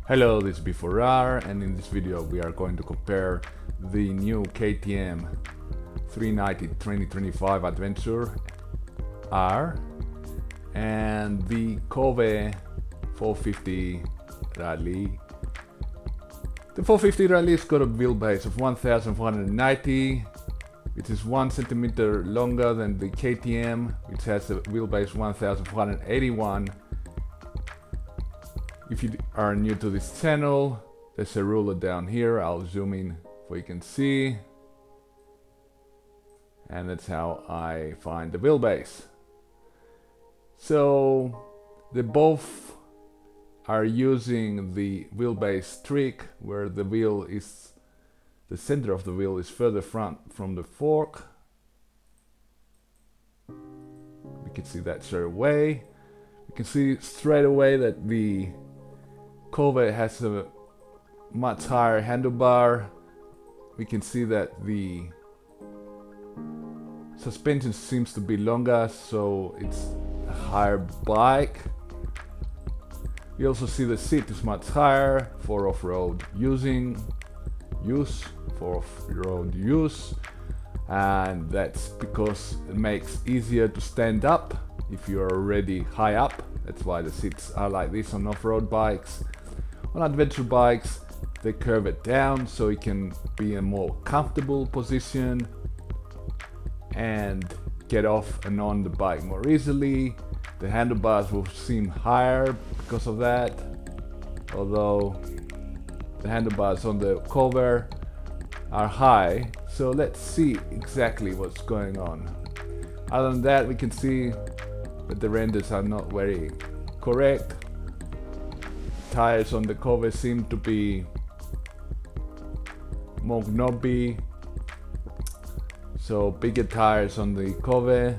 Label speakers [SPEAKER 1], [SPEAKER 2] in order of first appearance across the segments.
[SPEAKER 1] Hello, this is Adv R, and in this video we are going to compare the new KTM 390 2025 Adventure R and the Kove 450 Rally. The 450 Rally has got a wheelbase of 1490, which is 1 centimeter longer than the KTM, which has a wheelbase 1481. If you are new to this channel, there's a ruler down here. I'll zoom in so you can see. And that's how I find the wheelbase. So they both are using the wheelbase trick where the center of the wheel is further front from the fork. We can see that straight away. We can see straight away that the Kove has a much higher handlebar. We can see that the suspension seems to be longer, so it's a higher bike. We also see the seat is much higher for off-road use, and that's because it makes easier to stand up if you're already high up. That's why the seats are like this on off-road bikes. On adventure bikes, they curve it down so it can be in a more comfortable position and get off and on the bike more easily. The handlebars will seem higher because of that, although the handlebars on the Kove are high. So let's see exactly what's going on. Other than that, we can see that the renders are not very correct. Tires on the Kove seem to be more knobby, so bigger tires on the Kove.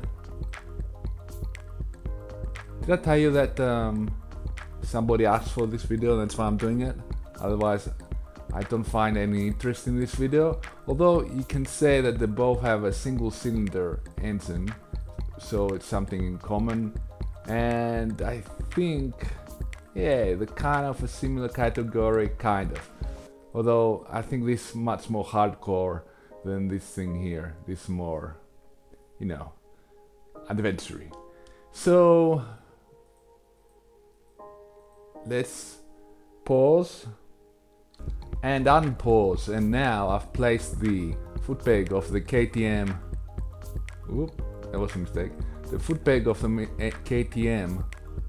[SPEAKER 1] Did I tell you that somebody asked for this video? That's why I'm doing it. Otherwise, I don't find any interest in this video. Although you can say that they both have a single cylinder engine, so it's something in common. And I think, yeah, the kind of a similar category, kind of. Although I think this is much more hardcore than this thing here. This is more, adventure-y. So let's pause and unpause. And now I've placed the foot peg of the KTM. Oop, that was a mistake. The foot peg of the KTM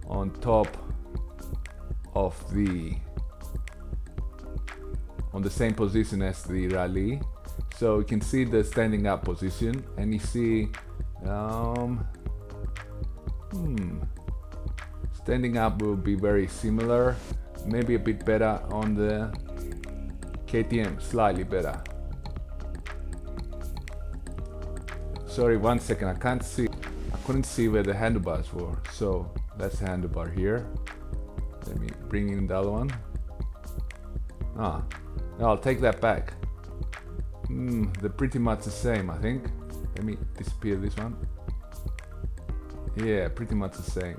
[SPEAKER 1] on top of on the same position as the Rally, so you can see the standing up position, and you see standing up will be very similar, maybe a bit better on the KTM, slightly better. Sorry, 1 second, I couldn't see where the handlebars were. So that's the handlebar here. Let me bring in the other one. No, I'll take that back. They're pretty much the same, I think. Let me disappear this one. Yeah, pretty much the same.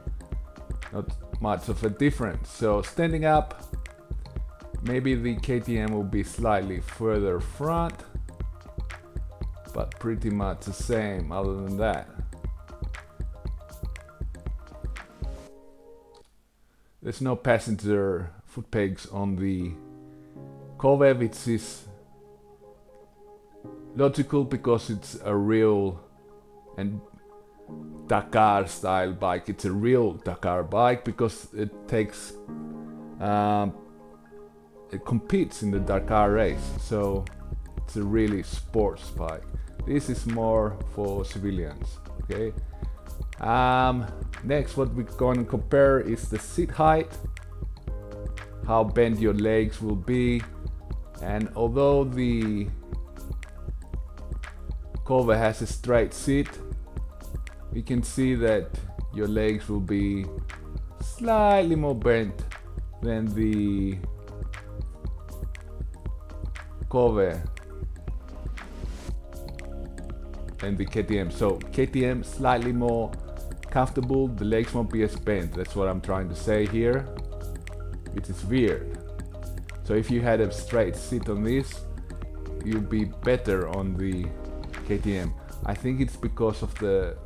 [SPEAKER 1] Not much of a difference. So standing up, maybe the KTM will be slightly further front, but pretty much the same other than that. There's no passenger foot pegs on the Kove, which is logical because it's a real and Dakar style bike. It's a real Dakar bike because it takes it competes in the Dakar race, so it's a really sports bike. This is more for civilians. Okay. Next, what we're going to compare is the seat height, how bent your legs will be, and although the Kove has a straight seat, we can see that your legs will be slightly more bent than the Kove and the KTM. So KTM slightly more comfortable, the legs won't be as bent. That's what I'm trying to say here, which is weird. So if you had a straight seat on this, you'll be better on the KTM. I think it's because of the,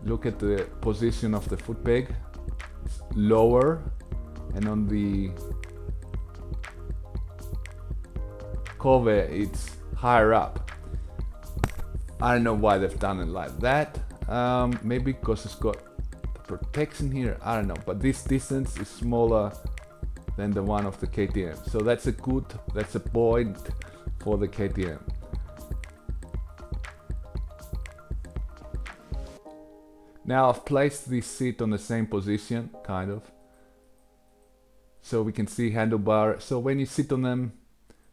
[SPEAKER 1] look at the position of the foot peg, it's lower, and on the Kove it's higher up. I don't know why they've done it like that. Maybe because it's got the protection here, I don't know, but this distance is smaller than the one of the KTM. So that's a point for the KTM. Now I've placed this seat on the same position, kind of. So we can see handlebar. So when you sit on them,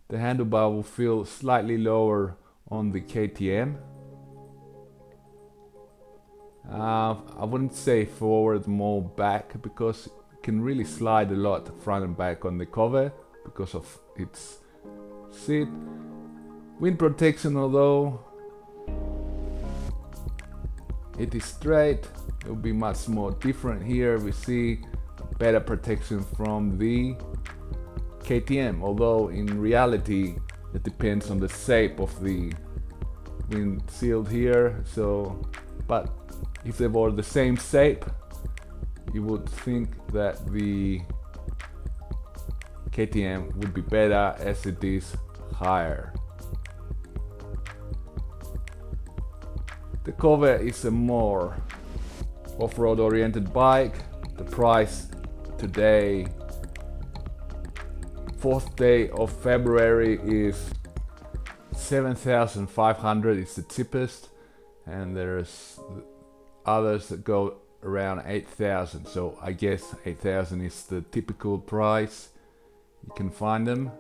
[SPEAKER 1] the handlebar will feel slightly lower on the KTM. I wouldn't say forward, more back, because it can really slide a lot front and back on the Kove because of its seat. Wind protection, although it is straight, it will be much more different. Here we see better protection from the KTM, although in reality it depends on the shape of the windshield here. So, but if they were the same shape, you would think that the KTM would be better as it is higher. The Kove is a more off-road oriented bike. The price today, 4th day of February, is 7,500. It's the cheapest, and there's others that go around 8,000. So I guess 8,000 is the typical price. You can find them,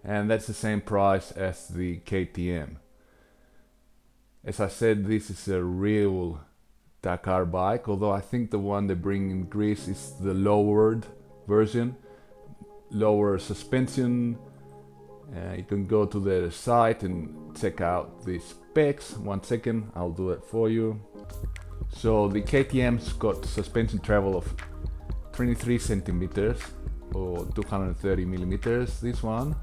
[SPEAKER 1] and that's the same price as the KTM. As I said, this is a real Dakar bike, although I think the one they bring in Greece is the lowered version, lower suspension. You can go to the site and check out the specs. 1 second, I'll do it for you. So the KTM's got suspension travel of 23 centimeters or 230 millimeters. This one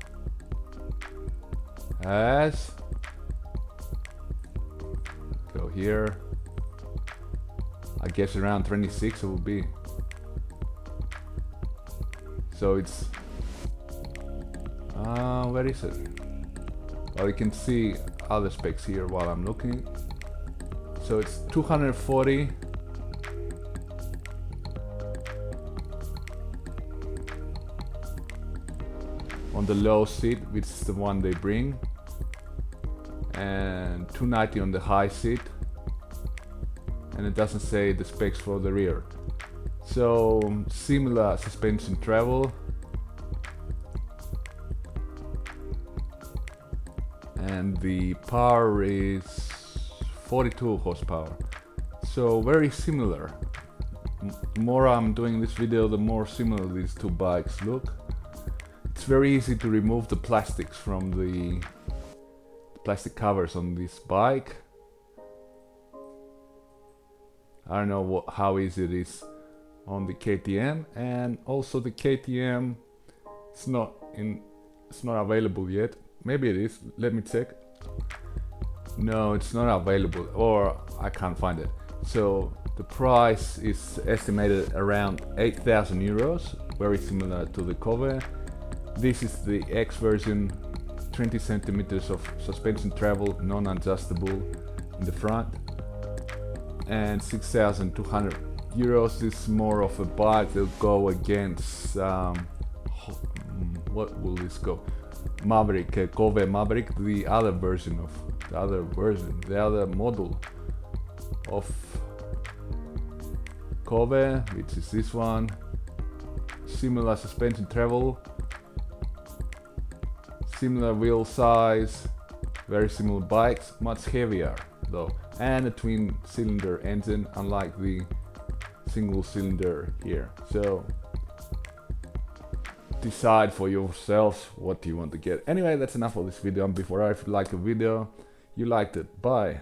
[SPEAKER 1] has, go here, I guess around 26 it will be. So it's where is it? Well, you can see other specs here while I'm looking. So it's 240 on the low seat, which is the one they bring, and 290 on the high seat, and it doesn't say the specs for the rear. So similar suspension travel, and the power is 42 horsepower. So very similar. The more I'm doing this video, the more similar these two bikes look. It's very easy to remove the plastics from the plastic covers on this bike. I don't know how easy it is on the KTM, and also the KTM, it's not available yet. Maybe it is. Let me check. No, it's not available, or I can't find it. So the price is estimated around 8,000 euros, very similar to the Kove. This is the X version, 20 centimeters of suspension travel, non-adjustable in the front, and 6,200 euros. This is more of a bike that'll go against what will this go? Maverick, Kove Maverick, the other model of Kove, which is this one. Similar suspension travel, similar wheel size, very similar bikes, much heavier though, and a twin cylinder engine, unlike the single cylinder here. So decide for yourselves what you want to get. Anyway, that's enough of this video. And before, if you like the video, you liked it, bye.